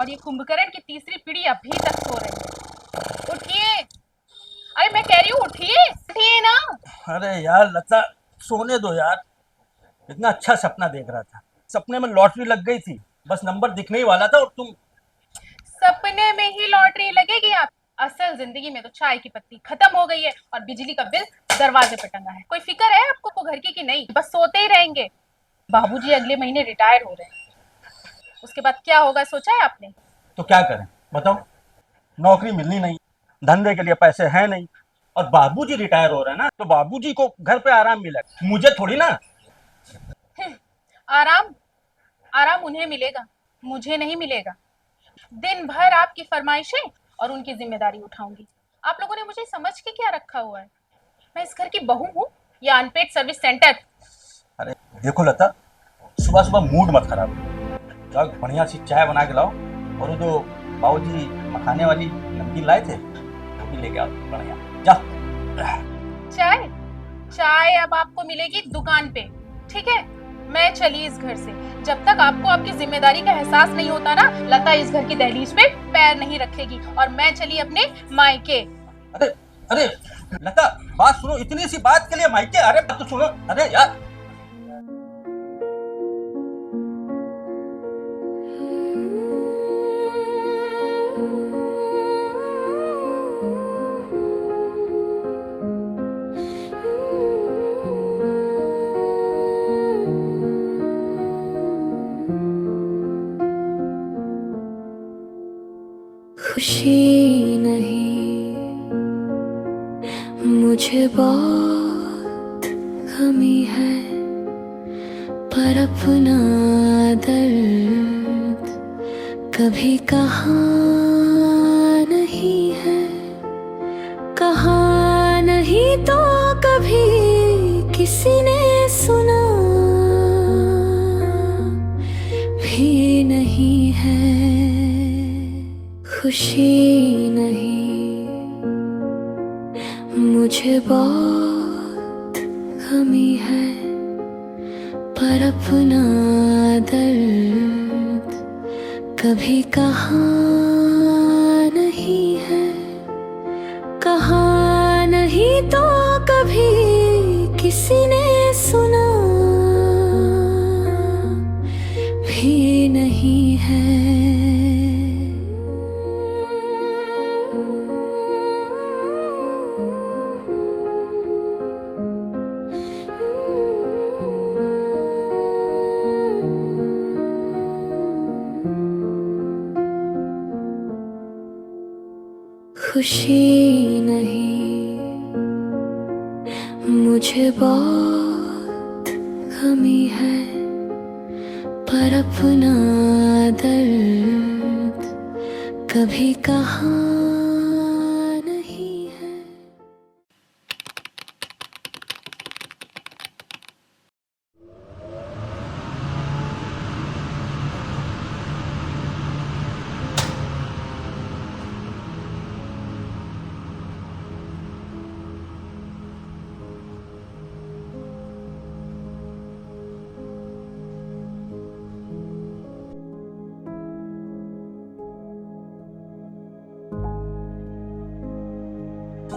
और ये कुंभकर्ण की तीसरी पीढ़ी अभी तक सो रही है। उठिए, अरे मैं कह रही हूँ उठिए, उठिए ना। अरे यार लता, सोने दो यार। इतना अच्छा सपना देख रहा था, सपने में लॉटरी लग गई थी। बस नंबर दिखने ही वाला था और तुम। सपने में ही लॉटरी लगेगी आप? असल जिंदगी में तो चाय की पत्ती खत्म हो गई है और बिजली का बिल दरवाजे पे टंगा है। कोई फिक्र है आपको घर की कि नहीं? बस सोते ही रहेंगे। बाबूजी अगले महीने रिटायर हो रहे हैं, उसके बाद क्या होगा सोचा है आपने? तो क्या करें, बताओ। नौकरी मिलनी नहीं, धंधे के लिए पैसे हैं नहीं, और बाबूजी रिटायर हो रहे हैं ना, तो बाबूजी को घर पे आराम मिला, मुझे थोड़ी ना। आराम? आराम उन्हें मिलेगा, मुझे नहीं मिलेगा। दिन भर आपकी फरमाइशें और उनकी जिम्मेदारी उठाऊंगी। आप लोगों ने मुझे समझ के क्या रखा हुआ है? मैं इस घर की बहू हूँ या अनपेड सर्विस सेंटर? अरे देखो लता, सुबह सुबह मूड मत खराब करो। जाओ बढ़िया सी चाय बना के लाओ, और वो जो बाबूजी मखाने वाली नमकीन लाए थे वो भी लेके आओ बढ़िया। जा। चाय? चाय अब आपको मिलेगी दुकान पे, ठीक है? मैं चली इस घर से। जब तक आपको आपकी जिम्मेदारी का एहसास नहीं होता ना, लता इस घर की दहलीज पे पैर नहीं रखेगी। और मैं चली अपने मायके। अरे अरे लता, बात सुनो, इतनी सी बात के लिए मायके? अरे बात तो सुनो। अरे यार, खुशी नहीं, मुझे बहुत कमी है, पर अपना दर्द कभी कहा नहीं है। कहा नहीं तो कभी किसी ने सुना भी नहीं है। खुशी नहीं, मुझे बहुत कमी है, पर अपना दर्द कभी कहा नहीं है। कहा नहीं तो कभी किसी ने सुना भी नहीं है। खुशी नहीं, मुझे बहुत कमी है, पर अपना दर्द कभी कहा नहीं है।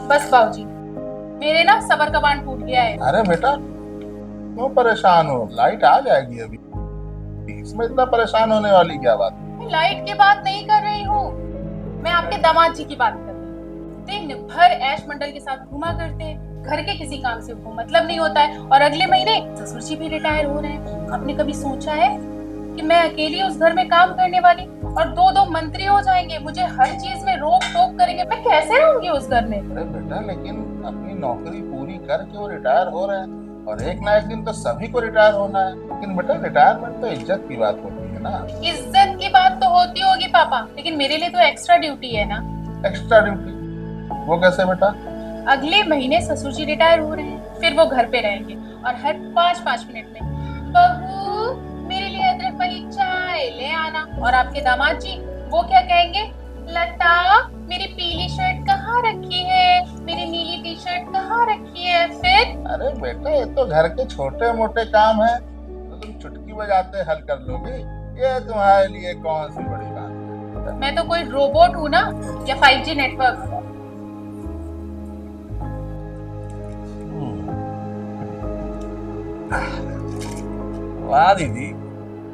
बस बाबूजी, मेरे ना सबर का बांध टूट गया है। अरे बेटा, क्यों परेशान हो? लाइट आ जाएगी अभी, इसमें इतना परेशान होने वाली क्या बात? मैं लाइट की बात नहीं कर रही हूँ, मैं आपके दामाद जी की बात कर रही हूँ। दिन भर ऐश मंडल के साथ घुमा करते हैं, घर के किसी काम से उनको मतलब नहीं होता है। और अगले महीने ससुर जी भी रिटायर हो रहे हैं। आपने कभी सोचा है कि मैं अकेली उस घर में काम करने वाली, और दो दो मंत्री हो जाएंगे, मुझे हर चीज में रोक टोक करेंगे, मैं कैसे रहूंगी उस घर में? अरे बेटा, लेकिन अपनी नौकरी पूरी करके वो रिटायर हो रहे हैं, और एक ना एक दिन तो सभी को रिटायर होना है। लेकिन बेटा, रिटायरमेंट तो इज्जत की बात होती है ना। इज्जत की बात तो होती होगी पापा, लेकिन मेरे लिए तो एक्स्ट्रा ड्यूटी है ना। Extra duty? वो कैसे बेटा? अगले महीने ससुर जी रिटायर हो रहे हैं, फिर वो घर पे रहेंगे और हर 5-5 मिनट में बहू मेरे लिए अदरक वाली चाय ले आना। और आपके दामाद जी वो क्या कहेंगे? लता मेरी पीली शर्ट कहाँ रखी है, मेरी नीली टी शर्ट कहाँ रखी है? फिर अरे बेटा, ये तो घर के छोटे मोटे काम है, तो तुम चुटकी बजाते हल कर लोगे। ये तुम्हारे लिए कौन सी बड़ी बात है? बेटा। मैं तो कोई रोबोट हूँ ना, या 5G नेटवर्क। वाह दीदी,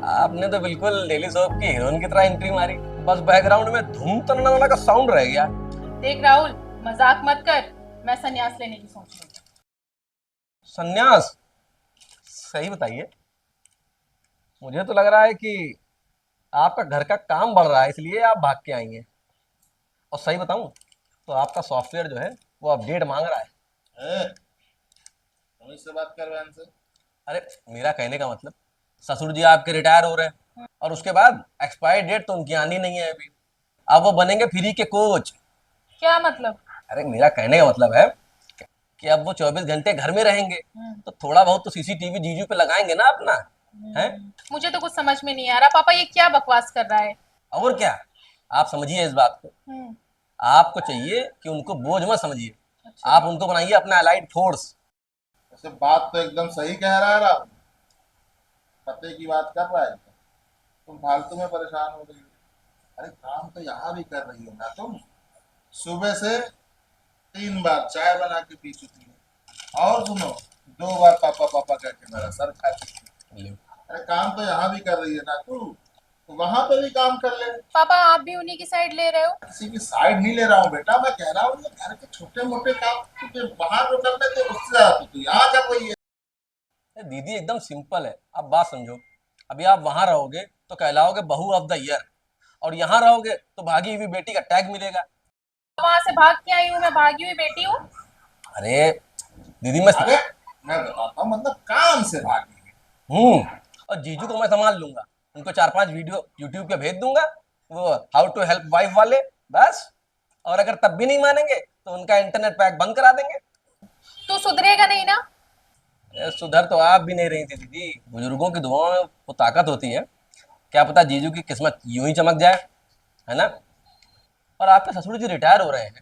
आपने तो बिल्कुल डेली सोप की हीरोइन की तरह एंट्री मारी। बस बैकग्राउंड में धूम तन्ना का साउंड रह गया। देख राहुल, मजाक मत कर, मैं संन्यास लेने की सोच रही हूँ। संन्यास? सही बताइए। मुझे तो लग रहा है कि आपका घर का काम बढ़ रहा है, इसलिए आप भाग के आई हैं। और सही बताऊं तो आपका सॉफ्टवेयर जो है वो अपडेट मांग रहा है। तुम इससे बात कर बहन से। अरे मेरा कहने का मतलब, ससुर जी आपके रिटायर हो रहे हैं और उसके बाद एक्सपायर डेट तो उनकी आनी नहीं है अभी। अब वो बनेंगे फ्री के कोच। क्या मतलब? अरे मेरा कहने का मतलब है कि अब वो 24 घंटे घर में रहेंगे, तो थोड़ा बहुत तो सीसीटीवी जीजू पे लगाएंगे ना अपना, है? मुझे तो कुछ समझ में नहीं आ रहा पापा, ये क्या बकवास कर रहा है। और क्या, आप समझिए इस बात को। आपको चाहिए कि उनको बोझ मत समझिए। अच्छा। आप उनको बनाइए अपना अलाइड फोर्स। ऐसे बात तो एकदम सही कह रहा है राहुल, पते की बात कर रहा है। तुम फालतू में परेशान हो रही हो। अरे काम तो यहाँ भी कर रही हो ना तुम। सुबह से 3 बार चाय बना के पी चुकी हो, और सुनो 2 बार पापा पापा कह के मेरा सर खा चुकी हो। अरे काम तो यहाँ भी कर रही है ना तू, तो वहां पे भी काम कर ले। पापा आप भी उन्हीं की साइड ले रहे हो? किसी की साइड नहीं ले रहा हूँ बेटा, मैं कह रहा हूँ ये घर के छोटे मोटे काम तुझे वहां जो करते थे उससे ज्यादा तू यहाँ कर रही है। दीदी एकदम सिंपल है, आप बात समझो। अभी आप वहां रहोगे तो कहलाओगे बहू ऑफ द ईयर, और यहाँ रहोगे तो भागी हुई बेटी का टैग मिलेगा। वहां से भाग के आई हूँ, मैं भागी हुई बेटी हूँ? अरे दीदी मैं अरे मैं बताता हूँ, मतलब काम से भागी हूँ, और जीजू को मैं संभाल लूंगा। उनको 4-5 वीडियो यूट्यूब पे भेज दूंगा, वो हाउ टू हेल्प वाइफ वाले, बस। और अगर तब भी नहीं मानेंगे तो उनका इंटरनेट पैक बंद करा देंगे। तू सुधरेगा नहीं ना? सुधर तो आप भी नहीं रही थी दीदी। बुजुर्गों की दुआओं में वो ताकत होती है, क्या पता जीजू की किस्मत यूं ही चमक जाए, है ना? और आपके ससुर जी रिटायर हो रहे हैं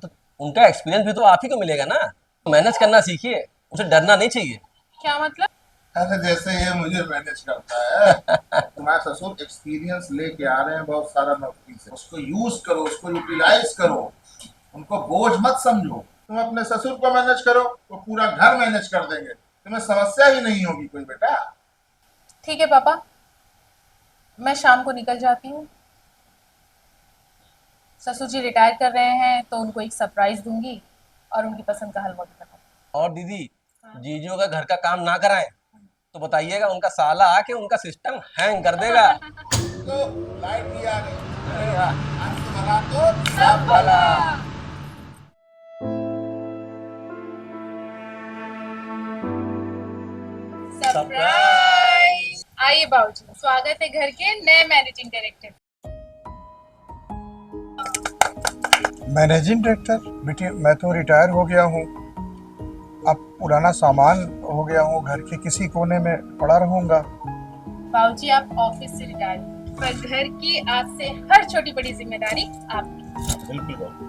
तो उनका एक्सपीरियंस भी तो आप ही को मिलेगा ना। मैनेज करना सीखिए, उसे डरना नहीं चाहिए। क्या मतलब? अरे जैसे ये मुझे मैनेज करता है। तुम्हारे ससुर एक्सपीरियंस लेके आ रहे हैं बहुत सारा नौकरी से, उसको यूज करो, उसको यूटिलाइज करो, उनको बोझ मत समझो। तुम अपने ससुर को मैनेज करो तो पूरा घर मैनेज कर देंगे, तुम्हें समस्या ही नहीं होगी कोई बेटा। ठीक है पापा, मैं शाम को निकल जाती हूँ। ससुर जी रिटायर कर रहे हैं तो उनको एक सरप्राइज दूंगी और उनकी पसंद का हलवा भी बनाऊंगी। और दीदी, जीजू अगर घर का काम ना कराएं तो बताइएगा, उनका साला आके उनका सिस्टम हैंग कर देगा। तो लाइट भी आ गई। अरे वाह, आज तो भला तो सब भला। सरप्राइज! आइए बाबूजी, स्वागत है घर के नए मैनेजिंग डायरेक्टर। Managing director? बेटी मैं तो रिटायर हो गया हूँ, अब पुराना सामान हो गया हूँ, घर के किसी कोने में पड़ा रहूंगा। बाबूजी आप ऑफिस से रिटायर, पर घर की आज से हर छोटी बड़ी जिम्मेदारी आपकी। बिल्कुल बाबू।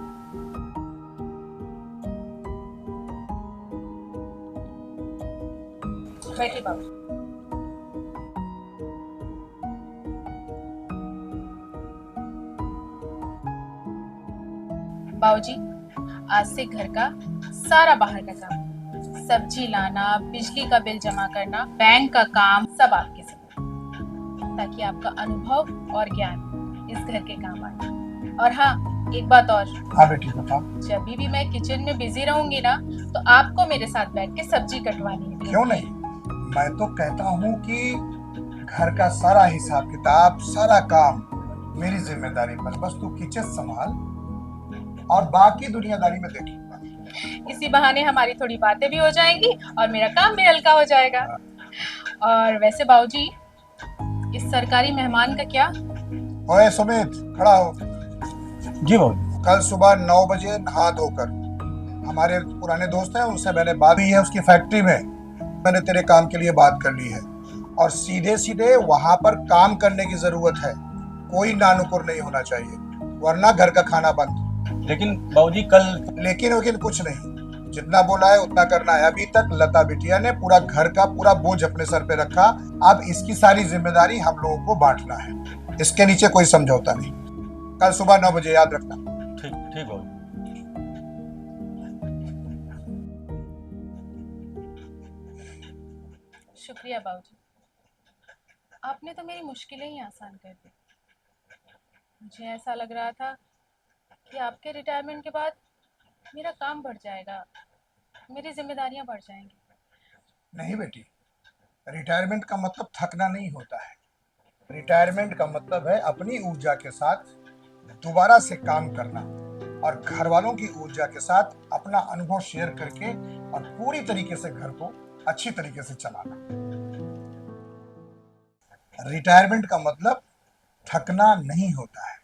बैठिए बाबू। बाबूजी आज से घर का सारा बाहर का काम, सब्जी लाना, बिजली का बिल जमा करना, बैंक का काम, सब आपके से, ताकि आपका अनुभव और ज्ञान इस घर के काम आए। और हाँ, एक बात और, हाँ बेटी बता। जब भी मैं किचन में बिजी रहूंगी ना, तो आपको मेरे साथ बैठ के सब्जी कटवानी है। क्यों नहीं, मैं तो कहता हूँ कि घर का सारा हिसाब किताब, सारा काम मेरी जिम्मेदारी पर, बस तू किचन संभाल और बाकी दुनियादारी में देख लूंगा। इसी बहाने हमारी थोड़ी बातें भी हो जाएंगी और मेरा काम भी हल्का हो जाएगा। और वैसे बाबूजी, इस सरकारी मेहमान का क्या? ओए सुमित, खड़ा हो। जी बाबू। कल सुबह 9 बजे नहा धोकर, हमारे पुराने दोस्त हैं उनसे मैंने बात की है, उसकी फैक्ट्री में मैंने तेरे काम के लिए बात कर ली है, और सीधे सीधे वहां पर काम करने की जरूरत है। कोई नानुकुर नहीं होना चाहिए, वरना घर का खाना बंद। लेकिन बाबूजी कल। लेकिन वकील कुछ नहीं, जितना बोला है उतना करना है। अभी तक लता बिटिया ने पूरा घर का पूरा बोझ अपने सर पे रखा, अब इसकी सारी जिम्मेदारी हम लोगों को बांटना है। इसके नीचे कोई समझौता नहीं। कल सुबह 9 बजे, याद रखना। ठीक ठीक बाबूजी। शुक्रिया बाबूजी, आपने तो मेरी मुश्किलें ही आसान कर दी। मुझे ऐसा लग रहा था कि आपके रिटायरमेंट के बाद मेरा काम बढ़ जाएगा, मेरी जिम्मेदारियां बढ़ जाएंगी। नहीं बेटी, रिटायरमेंट का मतलब थकना नहीं होता है। रिटायरमेंट का मतलब है अपनी ऊर्जा के साथ दोबारा से काम करना और घर वालों की ऊर्जा के साथ अपना अनुभव शेयर करके और पूरी तरीके से घर को अच्छी तरीके से चलाना। रिटायरमेंट का मतलब थकना नहीं होता है।